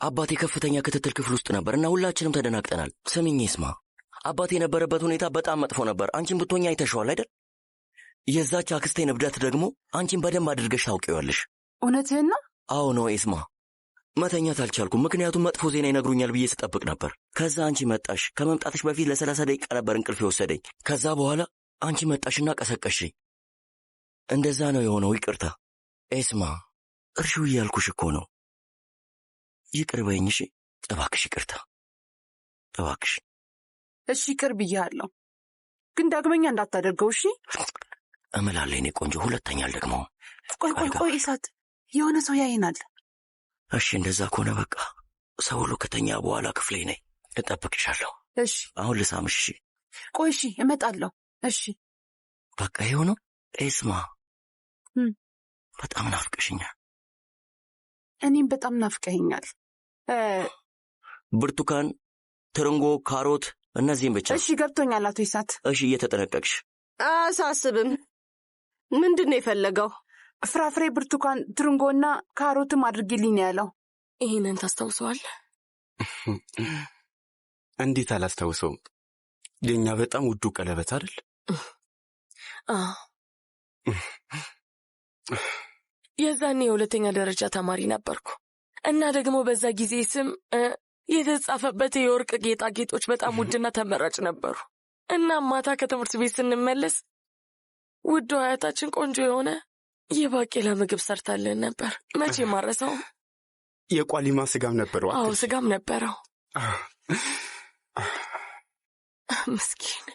አባቴ ከፍተኛ ክትትል ክፍል ውስጥ ነበርና ሁላችንም ተደናግጠናል። ስሚኝ ይስማ፣ አባቴ የነበረበት ሁኔታ በጣም መጥፎ ነበር። አንቺን ብትሆኚ አይተሽዋል አይደል? የዛች አክስቴን እብደት ደግሞ አንቺን በደንብ አድርገሽ ታውቂዋለሽ። እውነትህን ነው? አዎ ነው ይስማ። መተኛት አልቻልኩም፣ ምክንያቱም መጥፎ ዜና ይነግሩኛል ብዬ ስጠብቅ ነበር። ከዛ አንቺ መጣሽ። ከመምጣትሽ በፊት ለ30 ደቂቃ ነበር እንቅልፍ የወሰደኝ። ከዛ በኋላ አንቺ መጣሽና ቀሰቀሽኝ። እንደዛ ነው የሆነው። ይቅርታ ኤስማ፣ እርሺው እያልኩሽ እኮ ነው። ይቅር በይኝ እሺ? እባክሽ ይቅርታ እባክሽ። እሺ ይቅር ብያለሁ፣ ግን ዳግመኛ እንዳታደርገው እሺ? እምላለሁ የኔ ቆንጆ፣ ሁለተኛ አልደግመውም። ቆይ ኢሳት፣ የሆነ ሰው ያይናል። እሺ እንደዛ ከሆነ በቃ ሰው ሁሉ ከተኛ በኋላ ክፍሌ ነኝ፣ እጠብቅሻለሁ። እሺ አሁን ልሳምሽ? እሺ ቆይ እሺ፣ እመጣለሁ። እሺ በቃ ይኸው ነው። ኤስማ በጣም ናፍቀሽኛል። እኔም በጣም ናፍቀኸኛል። ብርቱካን፣ ትርንጎ፣ ካሮት፣ እነዚህም ብቻ። እሺ ገብቶኛል አቶ ኢሳት። እሺ እየተጠነቀቅሽ። አሳስብም። ምንድን ነው የፈለገው? ፍራፍሬ፣ ብርቱካን፣ ትርንጎና ካሮትም አድርጊልኝ ያለው። ይህንን ታስታውሰዋል? እንዴት አላስታውሰውም? የኛ በጣም ውዱ ቀለበት አይደል? የዛኔ የሁለተኛ ደረጃ ተማሪ ነበርኩ እና ደግሞ በዛ ጊዜ ስም የተጻፈበት የወርቅ ጌጣጌጦች በጣም ውድና ተመራጭ ነበሩ። እና ማታ ከትምህርት ቤት ስንመለስ ውዱ አያታችን ቆንጆ የሆነ የባቄላ ምግብ ሰርታልን ነበር። መቼ ማረሰው። የቋሊማ ስጋም ነበረው? አዎ ስጋም ነበረው። ምስኪን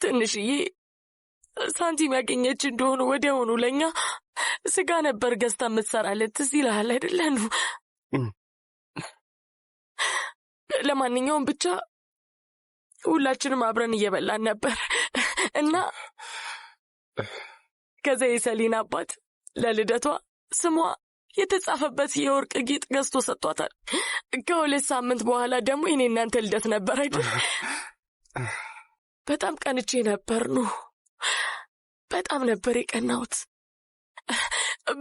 ትንሽዬ ሳንቲም ያገኘች እንደሆኑ ወዲያውኑ ለኛ ስጋ ነበር ገዝታ የምትሰራለት። ትዝ ይልሃል አይደለን? ለማንኛውም ብቻ ሁላችንም አብረን እየበላን ነበር እና ከዛ የሰሊና አባት ለልደቷ ስሟ የተጻፈበት የወርቅ ጌጥ ገዝቶ ሰጥቷታል። ከ2 ሳምንት በኋላ ደግሞ የኔ እናንተ ልደት ነበር አይደል? በጣም ቀንቼ ነበር ነው። በጣም ነበር የቀናሁት።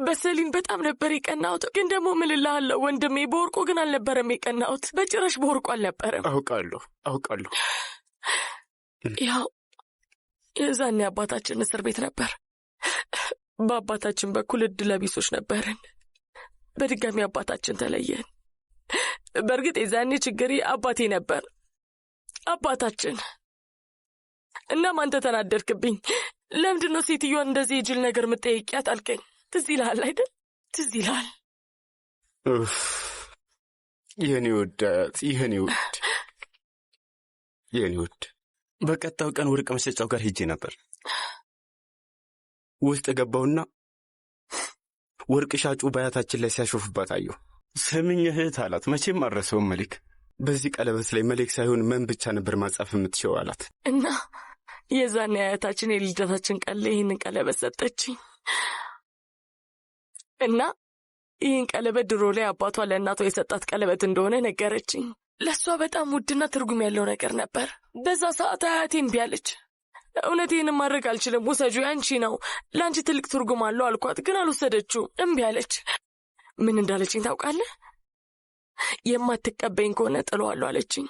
በሰሊን በጣም ነበር የቀናሁት። ግን ደግሞ ምን እልሃለሁ ወንድሜ፣ በወርቁ ግን አልነበረም የቀናሁት። በጭራሽ በወርቁ አልነበረም። አውቃለሁ። ያው የዛኔ አባታችን እስር ቤት ነበር። በአባታችን በኩል እድለቢሶች ነበርን። በድጋሚ አባታችን ተለየን። በእርግጥ የዛኔ ችግሬ አባቴ ነበር፣ አባታችን። እናም አንተ ተናደርክብኝ። ለምንድን ነው ሴትዮዋን እንደዚህ የጅል ነገር የምትጠይቂያት አልከኝ። ትዝ ይልሃል አይደል? ትዝ ይልሃል? የኔ ውድ በቀጣዩ ቀን ወርቅ መሸጫው ጋር ሄጄ ነበር። ውስጥ ገባውና ወርቅ ሻጩ በአያታችን ላይ ሲያሾፍባት አየሁ። ስምኝ እህት አላት። መቼም አልረሳውም መሌክ። በዚህ ቀለበት ላይ መሌክ ሳይሆን መን ብቻ ነበር ማጻፍ የምትችለው አላት። እና የዛኔ አያታችን የልደታችን ቀን ላይ ይህንን ቀለበት ሰጠችኝ እና ይህን ቀለበት ድሮ ላይ አባቷ ለእናቷ የሰጣት ቀለበት እንደሆነ ነገረችኝ። ለእሷ በጣም ውድና ትርጉም ያለው ነገር ነበር። በዛ ሰዓት አያቴ እምቢ አለች። እውነቴንም ማድረግ አልችልም፣ ውሰጁ፣ ያንቺ ነው፣ ለአንቺ ትልቅ ትርጉም አለው አልኳት። ግን አልወሰደችው፣ እምቢ አለች። ምን እንዳለችኝ ታውቃለህ? የማትቀበኝ ከሆነ ጥለዋለሁ አለችኝ።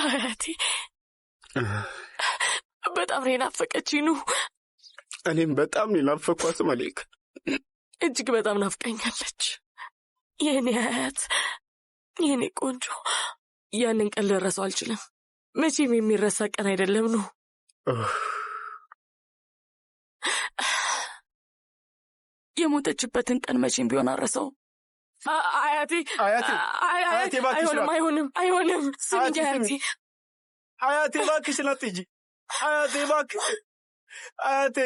አያቴ በጣም ነው የናፈቀችኝ። እኔም በጣም ነው የናፈኳት መሌክ። እጅግ በጣም ናፍቀኛለች የኔ አያት፣ የኔ ቆንጆ። ያንን ቀን ልረሳው አልችልም። መቼም የሚረሳ ቀን አይደለም ነው። የሞተችበትን ቀን መቼም ቢሆን አረሳው። አያቴ አይሆንም። ስሚኝ አያቴ እባክሽን አትሂጂ። አያቴ እባክሽ፣ አያቴ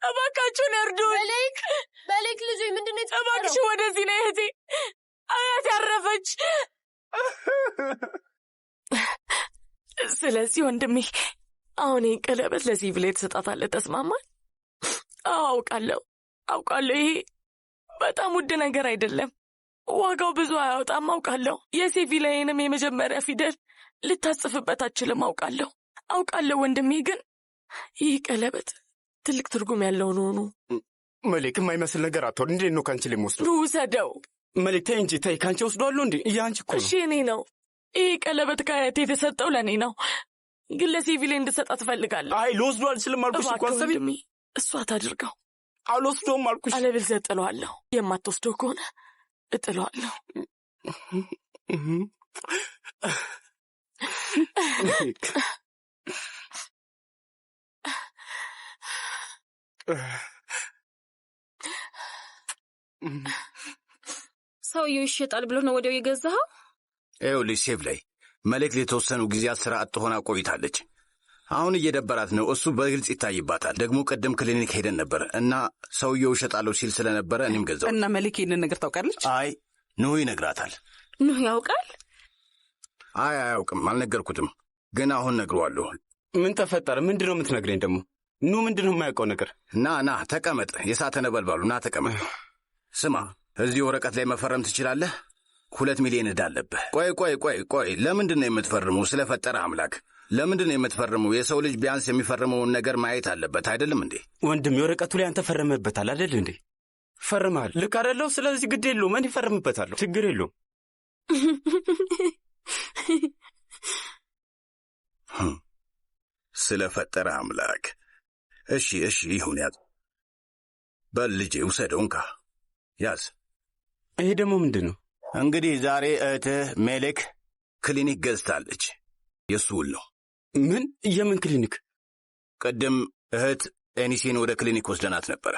እባካችሁን እርዱኝ። በሌክ ልጅ ምንድነው የተፈጠረው? እባክሽ ወደዚህ ነይ እህቴ። አያቴ አረፈች። ስለዚህ ወንድሜ አሁን ይህን ቀለበት ለዚህ ብላ የተሰጣታለ። ተስማማል? አውቃለሁ። ይሄ በጣም ውድ ነገር አይደለም፣ ዋጋው ብዙ አያወጣም። አውቃለሁ። የሴቪ ላይንም የመጀመሪያ ፊደል ልታጽፍበት አችልም። አውቃለሁ ወንድሜ። ግን ይህ ቀለበት ትልቅ ትርጉም ያለው ነው። መሌክ የማይመስል ነገር አትሆን። እንዴት ነው ከአንቺ ላይ የምወስደው? ውሰደው። መሌክ ተይ እንጂ ተይ። ከአንቺ ወስዷለሁ እንዴ? የአንቺ እኮ ነው። እሺ እኔ ነው። ይህ ቀለበት ከአያቴ የተሰጠው ለእኔ ነው፣ ግን ለሲቪሌ እንድሰጣት እፈልጋለሁ። አይ ልወስዶ አልችልም አልኩሽ እኮ። አሰቢ እሷ ታድርገው። አልወስዶም አልኩሽ። አለበለዚያ እጥለዋለሁ። የማትወስደው ከሆነ እጥለዋለሁ። ሰውየው ይሸጣል ብሎ ነው ወዲያው የገዛኸው? ይኸውልሽ ሴቭ ላይ መሌክ ለተወሰኑ ጊዜያት ስራ አጥ ሆና ቆይታለች። አሁን እየደበራት ነው። እሱ በግልጽ ይታይባታል። ደግሞ ቅድም ክሊኒክ ሄደን ነበር እና ሰውየው ይሸጣለሁ ሲል ስለነበረ እኔም ገዛው። እና መሌክ ይህንን ነገር ታውቃለች? አይ ኑህ ይነግራታል። ኑህ ያውቃል? አይ አያውቅም፣ አልነገርኩትም፣ ግን አሁን ነግረዋለሁ። ምን ተፈጠረ? ምንድን ነው የምትነግረኝ ደግሞ? ምንድን ነው የማያውቀው ነገር? ና ተቀመጥ። የሳተ ነበልባሉ ና ተቀመጥ። ስማ፣ እዚህ ወረቀት ላይ መፈረም ትችላለህ? 2 ሚሊዮን ዕዳ አለብህ። ቆይ ለምንድን ነው የምትፈርሙ? ስለፈጠረ አምላክ ለምንድን ነው የምትፈርሙ? የሰው ልጅ ቢያንስ የሚፈርመውን ነገር ማየት አለበት አይደለም እንዴ? ወንድም የወረቀቱ ላይ አንተ ፈረመበታል አይደል እንዴ? ፈርመሃል። ልክ አይደለሁ? ስለዚህ ግድ የለውም፣ እኔ ፈርምበታለሁ። ችግር የለውም። ስለፈጠረ አምላክ። እሺ ይሁን፣ ያዝ። በል ልጄ ውሰደው፣ እንካ ያዝ። ይሄ ደግሞ ምንድን ነው? እንግዲህ ዛሬ እህትህ ሜሌክ ክሊኒክ ገዝታለች። የሱ ውል ነው። ምን? የምን ክሊኒክ? ቅድም እህት ኤኒሴን ወደ ክሊኒክ ወስደናት ነበረ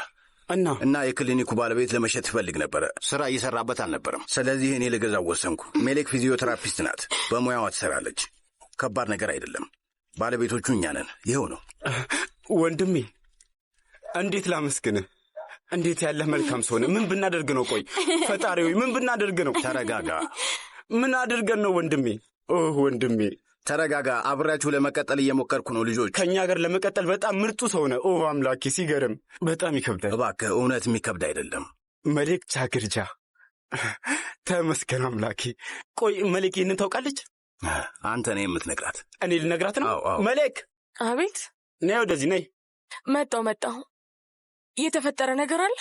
እና የክሊኒኩ ባለቤት ለመሸጥ ይፈልግ ነበረ። ስራ እየሰራበት አልነበረም። ስለዚህ እኔ ልገዛው ወሰንኩ። ሜሌክ ፊዚዮቴራፒስት ናት፣ በሙያዋ ትሰራለች። ከባድ ነገር አይደለም። ባለቤቶቹ እኛ ነን። ይኸው ነው። ወንድሜ እንዴት ላመስግንህ? እንዴት ያለህ መልካም ሰው ነህ። ምን ብናደርግ ነው? ቆይ ፈጣሪ ሆይ ምን ብናደርግ ነው? ተረጋጋ። ምን አድርገን ነው ወንድሜ? ወንድሜ ተረጋጋ። አብሬያችሁ ለመቀጠል እየሞከርኩ ነው። ልጆች ከእኛ ጋር ለመቀጠል በጣም ምርጡ ሰው ነህ። አምላኬ ሲገርም። በጣም ይከብዳል። እባክህ፣ እውነት የሚከብድ አይደለም። መሌክ ቻግርጃ፣ ተመስገን አምላኬ። ቆይ መሌክ ይህንን ታውቃለች? አንተ ነህ የምትነግራት። እኔ ልነግራት ነው? አዎ። መሌክ አቤት። ነይ ወደዚህ ነይ። መጣሁ። የተፈጠረ ነገር አለ?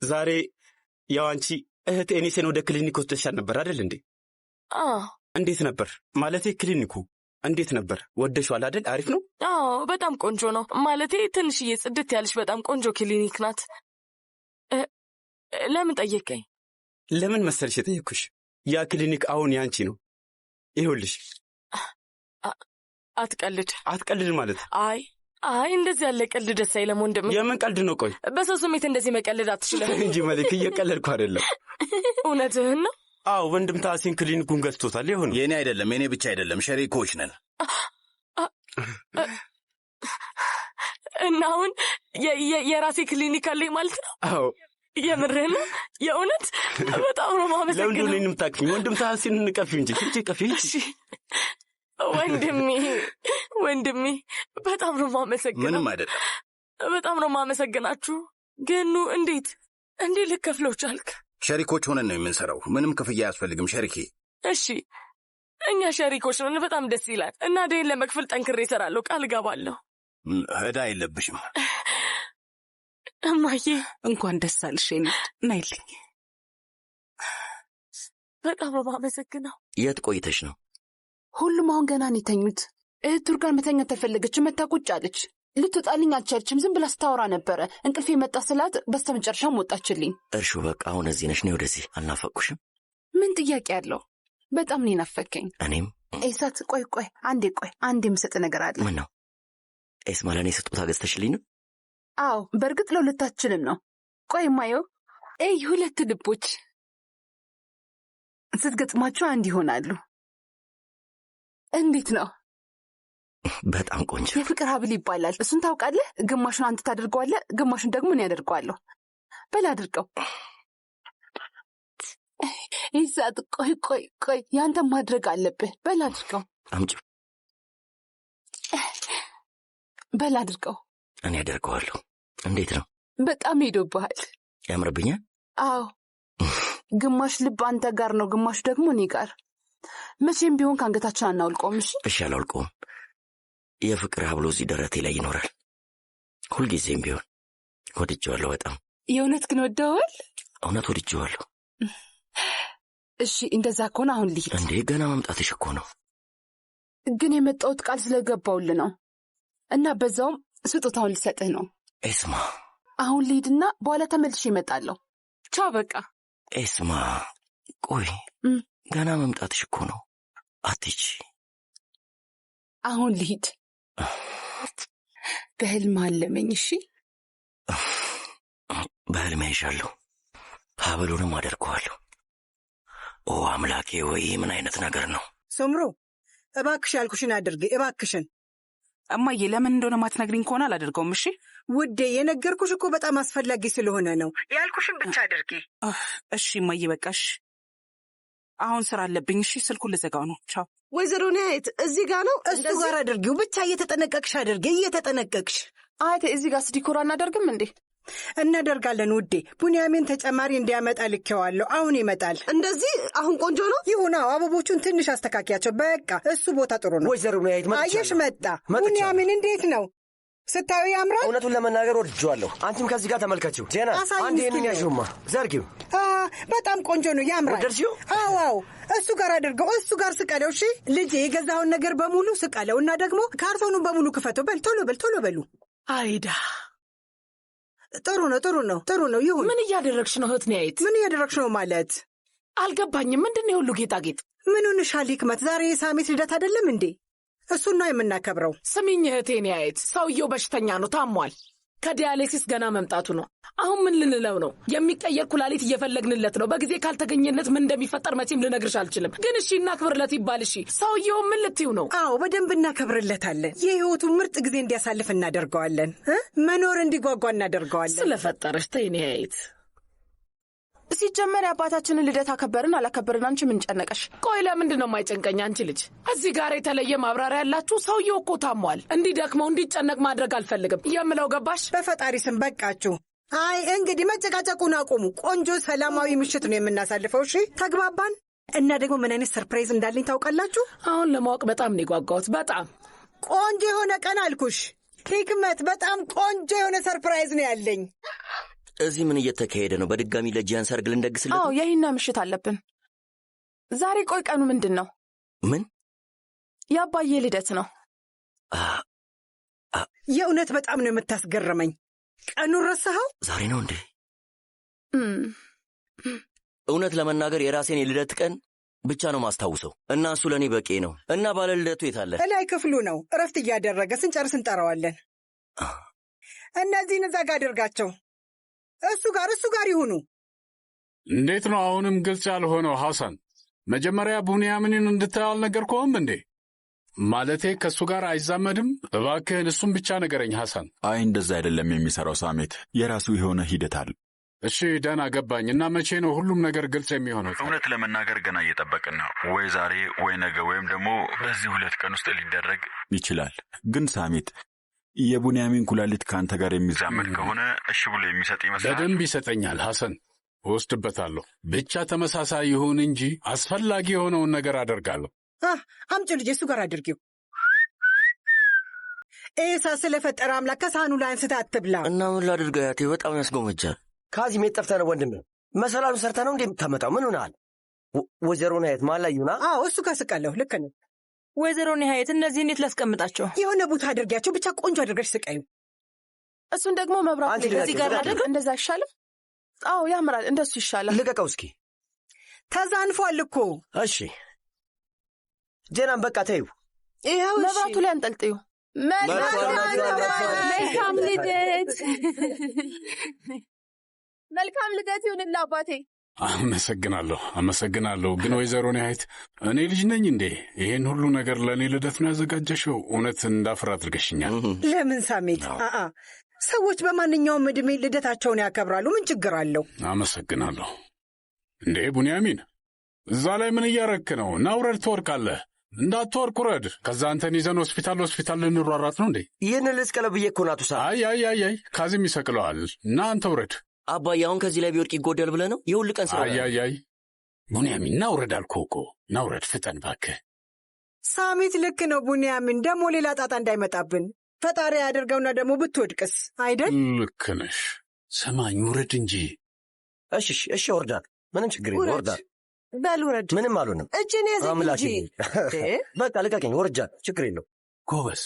ዛሬ ያው አንቺ እህት ኤኒሴን ወደ ክሊኒክ ወስደሻል ነበር አይደል እንዴ? እንዴት ነበር? ማለቴ ክሊኒኩ እንዴት ነበር? ወደሽዋል አይደል? አሪፍ ነው? በጣም ቆንጆ ነው። ማለቴ ትንሽዬ ጽድት ያለች በጣም ቆንጆ ክሊኒክ ናት። ለምን ጠየቀኝ? ለምን መሰልሽ የጠየቅኩሽ? ያ ክሊኒክ አሁን ያንቺ ነው። ይኸውልሽ። አትቀልድ ማለት? አይ እንደዚህ ያለ ቀልድ ደስ አይለም ወንድም። የምን ቀልድ ነው? ቆይ በሰው ስሜት እንደዚህ መቀልድ አትችልም እንጂ መሌክ፣ እየቀለድኩ አይደለም። እውነትህን ነው? ወንድም ታሲን ክሊኒኩን ገዝቶታል። ይሁን። የኔ አይደለም፣ የኔ ብቻ አይደለም፣ ሸሪኮች ነን። እና አሁን የራሴ ክሊኒክ አለኝ ማለት ነው? አዎ። የምርህን ነው? የእውነት በጣም ነው የማመሰግነው። ለምንድን ነው የምታቅፊኝ? ወንድም ታሲን እንቀፊው እንጂ ቀፊ። ወንድሜ በጣም ነው የማመሰግነው። ምንም አይደለም። በጣም ነው የማመሰግናችሁ። ግን እንዴት ልከፍለው ቻልክ? ሸሪኮች ሆነን ነው የምንሰራው። ምንም ክፍያ አያስፈልግም ሸሪኬ። እሺ እኛ ሸሪኮች ነን። በጣም ደስ ይላል። እና ደይን ለመክፈል ጠንክሬ እሰራለሁ፣ ቃል እገባለሁ። ዕዳ የለብሽም እማዬ። እንኳን ደስ አልሽ። ናይልኝ። በጣም ነው የማመሰግነው። የት ቆይተሽ ነው? ሁሉም አሁን ገና ነው የተኙት። እህት ቱር ጋር መተኛት አልፈለገችም። መታ ቁጭ አለች። ልትወጣልኝ አልቻለችም። ዝም ብላ ስታወራ ነበረ። እንቅልፌ መጣ ስላት በስተመጨረሻም ወጣችልኝ። እርሹ በቃ አሁን እዚህ ነሽ። ነይ ወደዚህ። አልናፈቅኩሽም? ምን ጥያቄ አለው? በጣም ነው ናፈከኝ። እኔም ኤሳት፣ ቆይ አንድ የምሰጥ ነገር አለ። ምን ነው? ኤስማ ለእኔ ስጦታ ገዝተሽልኝ ነው? አዎ፣ በእርግጥ ለሁለታችንም ነው። ቆይ ማየው፣ 2 ልቦች ስትገጥማቸው አንድ ይሆናሉ። እንዴት ነው? በጣም ቆንጆ። የፍቅር ሀብል ይባላል። እሱን ታውቃለህ? ግማሹን አንተ ታደርገዋለህ፣ ግማሹን ደግሞ እኔ ያደርገዋለሁ። በል አድርገው። ይዛት፣ ቆይ ያንተ ማድረግ አለብህ። በል አድርገው። አምጪው። በል አድርገው። እኔ ያደርገዋለሁ። እንዴት ነው? በጣም ሄዶብሃል። ያምርብኛል? አዎ። ግማሽ ልብ አንተ ጋር ነው፣ ግማሹ ደግሞ እኔ ጋር። መቼም ቢሆን ከአንገታችን አናውልቀውም። እሺ፣ አላውልቀውም። የፍቅር ሀብሎ እዚህ ደረቴ ላይ ይኖራል። ሁልጊዜም ቢሆን ወድጄዋለሁ በጣም። የእውነት ግን ወደዋል? እውነት ወድጄዋለሁ። እሺ እንደዛ ከሆነ አሁን ልሂድ። እንዴ ገና መምጣትሽ እኮ ነው። ግን የመጣሁት ቃል ስለገባውልህ ነው እና በዛውም ስጦታውን ልሰጥህ ነው። ኤስማ አሁን ልሂድና በኋላ ተመልሼ እመጣለሁ። ቻው በቃ። ኤስማ ቆይ ገና መምጣትሽ እኮ ነው። አትሂጂ። አሁን ልሂድ። በህልም አለመኝ። እሺ በህልሜ አይሻለሁ። ሀብሉንም አደርገዋለሁ። ኦ አምላኬ ወይ ምን አይነት ነገር ነው? ሶምሮ እባክሽ ያልኩሽን አድርጊ እባክሽን። እማዬ ለምን እንደሆነ ማትነግሪኝ ከሆነ አላደርገውም። እሺ ውዴ የነገርኩሽ እኮ በጣም አስፈላጊ ስለሆነ ነው። ያልኩሽን ብቻ አድርጊ። እሺ እማዬ በቃሽ። አሁን ስራ አለብኝ። እሺ ስልኩን ልዘጋው ነው። ቻው። ወይዘሮ ኒያየት እዚህ ጋር ነው። እሱ ጋር አድርጊው ብቻ እየተጠነቀቅሽ አድርጊ እየተጠነቀቅሽ። አያቴ እዚህ ጋር ስዲኮራ እናደርግም እንዴ? እናደርጋለን ውዴ። ቡንያሚን ተጨማሪ እንዲያመጣ ልኬዋለሁ። አሁን ይመጣል። እንደዚህ አሁን ቆንጆ ነው። ይሁን አበቦቹን ትንሽ አስተካኪያቸው። በቃ እሱ ቦታ ጥሩ ነው። ወይዘሮ ኒያየት አየሽ መጣ። ቡንያሚን እንዴት ነው ስታዩ? ያምራል። እውነቱን ለመናገር ወድጄዋለሁ። አንቺም ከዚህ ጋር ተመልከችው። ዜና አንድ ይህንን ያዥውማ ዘርጊው። በጣም ቆንጆ ነው። ያምራል። ወደርሲው? አዎ እሱ ጋር አድርገው። እሱ ጋር ስቀለው። እሺ ልጄ የገዛውን ነገር በሙሉ ስቀለው እና ደግሞ ካርቶኑን በሙሉ ክፈተው። በል ቶሎ በሉ። አይዳ ጥሩ ነው። ይሁን። ምን እያደረግሽ ነው እህት ኒያየት? ምን እያደረግሽ ነው ማለት አልገባኝም። ምንድን ነው የሁሉ ጌጣጌጥ? ምን ሆነሻል ሂክመት? ዛሬ የሳሜት ልደት አይደለም እንዴ? እሱን ነው የምናከብረው። ስሚኝ እህቴ ኒያየት፣ ሰውየው በሽተኛ ነው፣ ታሟል። ከዲያሌሲስ ገና መምጣቱ ነው። አሁን ምን ልንለው ነው? የሚቀየር ኩላሊት እየፈለግንለት ነው። በጊዜ ካልተገኘለት ምን እንደሚፈጠር መቼም ልነግርሽ አልችልም። ግን እሺ እናክብርለት ይባል። እሺ ሰውየው ምን ልትዩ ነው? አዎ በደንብ እናከብርለታለን። የህይወቱ ምርጥ ጊዜ እንዲያሳልፍ እናደርገዋለን። መኖር እንዲጓጓ እናደርገዋለን። ስለፈጠረሽ ተይ ኒያየት። ሲጀመር የአባታችንን ልደት አከበርን አላከበርን አንቺ ምን ጨነቀሽ? ቆይ ለምንድን ነው የማይጨንቀኝ? አንቺ ልጅ እዚህ ጋር የተለየ ማብራሪያ ያላችሁ። ሰውየው እኮ ታሟል። እንዲደክመው እንዲጨነቅ ማድረግ አልፈልግም የምለው ገባሽ? በፈጣሪ ስም በቃችሁ። አይ እንግዲህ መጨቃጨቁን አቁሙ። ቆንጆ ሰላማዊ ምሽት ነው የምናሳልፈው። እሺ ተግባባን? እና ደግሞ ምን አይነት ሰርፕራይዝ እንዳለኝ ታውቃላችሁ? አሁን ለማወቅ በጣም ነው የጓጓሁት። በጣም ቆንጆ የሆነ ቀን አልኩሽ ሂክመት። በጣም ቆንጆ የሆነ ሰርፕራይዝ ነው ያለኝ። እዚህ ምን እየተካሄደ ነው? በድጋሚ ለጂያን ሰርግ ልንደግስለት? አዎ የሂና ምሽት አለብን ዛሬ። ቆይ ቀኑ ምንድን ነው? ምን? የአባዬ ልደት ነው። የእውነት በጣም ነው የምታስገርመኝ። ቀኑን ረሳኸው? ዛሬ ነው እንዴ? እውነት ለመናገር የራሴን የልደት ቀን ብቻ ነው ማስታውሰው እና እሱ ለእኔ በቂ ነው። እና ባለ ልደቱ የት አለ? እላይ ክፍሉ ነው እረፍት እያደረገ። ስንጨርስ እንጠራዋለን። እነዚህን እዛ ጋ አድርጋቸው። እሱ ጋር ይሁኑ። እንዴት ነው አሁንም ግልጽ ያልሆነው? ሐሰን መጀመሪያ ቡንያሚንን እንድታየው አልነገርኩህም እንዴ? ማለቴ ከእሱ ጋር አይዛመድም? እባክህን እሱም ብቻ ነገረኝ ሐሰን። አይ እንደዛ አይደለም የሚሠራው ሳሜት፣ የራሱ የሆነ ሂደት አለ። እሺ ደህና ገባኝ። እና መቼ ነው ሁሉም ነገር ግልጽ የሚሆነው? እውነት ለመናገር ገና እየጠበቅን ነው። ወይ ዛሬ ወይ ነገ ወይም ደግሞ በዚህ 2 ቀን ውስጥ ሊደረግ ይችላል። ግን ሳሜት የቡንያሚን ኩላሊት ከአንተ ጋር የሚዛመድ ከሆነ እሺ ብሎ የሚሰጥ ይመስላል? በደንብ ይሰጠኛል ሐሰን፣ እወስድበታለሁ። ብቻ ተመሳሳይ ይሁን እንጂ አስፈላጊ የሆነውን ነገር አደርጋለሁ። አምጪ ልጄ፣ እሱ ጋር አድርጊው። ኤሳ ስለፈጠረ አምላክ ከሳህኑ ላይ አንስታ አትብላ። እና ምን ላድርገው አያቴ? በጣም ያስጎመጃል። ካዚም የት ጠፍተህ ነው ወንድም? መሰላሉ ሰርተ ነው እንዴ የምታመጣው? ምን ሆነሃል? ወይዘሮ ኒያየት ማን ላይ ይሁና? አዎ እሱ ጋር ስቀለሁ። ልክ ነው ወይዘሮ ኒያየት። እነዚህ እንዴት ላስቀምጣቸው? የሆነ ቦታ አድርጊያቸው። ብቻ ቆንጆ አድርገሽ ስቀዩ። እሱን ደግሞ መብራት እዚህ ጋር አድርግ። እንደዛ አይሻልም? አዎ ያምራል። እንደሱ ይሻላል። ልቀቀው እስኪ። ተዛንፏል እኮ። እሺ ጀናም በቃ ተይው። ይኸው መብራቱ ላይ አንጠልጥዩ። መልካም ልደት። መልካም ልደት ይሁንልህ አባቴ። አመሰግናለሁ። ግን ወይዘሮ ኒያየት እኔ ልጅ ነኝ እንዴ? ይሄን ሁሉ ነገር ለእኔ ልደት ነው ያዘጋጀሽው? እውነት እንዳፍር አድርገሽኛል። ለምን ሳሜት? ሰዎች በማንኛውም ዕድሜ ልደታቸውን ያከብራሉ። ምን ችግር አለው? አመሰግናለሁ። እንዴ ቡንያሚን፣ እዛ ላይ ምን እያረክ ነው? ና ውረድ፣ ትወርቃለህ። እንዳትወርቅ ውረድ። ከዛ አንተን ይዘን ሆስፒታል ልንሯራት ነው እንዴ? ይህን ልስቀለው ብዬ እኮ ናቱ። አይ ካዚም ይሰቅለዋል። እና አንተ ውረድ። አባዬ አሁን ከዚህ ላይ ቢወድቅ ይጎዳል ብለህ ነው? የሁል ቀን ስራ። አይ ቡንያሚን ና ውረድ አልኩህ እኮ። ና ውረድ፣ ፍጠን እባክህ። ሳሜት ልክ ነው ቡንያሚን። ደግሞ ሌላ ጣጣ እንዳይመጣብን። ፈጣሪ ያደርገውና ደግሞ ብትወድቅስ አይደል? ልክ ነሽ። ሰማኝ፣ ውረድ እንጂ። እሺ፣ ወርዳል። ምንም ችግር የለም፣ ወርዳል። በል ውረድ። ምንም አልሆንም። እጅን ያዘኝ እንጂ። በቃ ልቀቀኝ፣ ወርጃል። ችግር የለው። ጎበዝ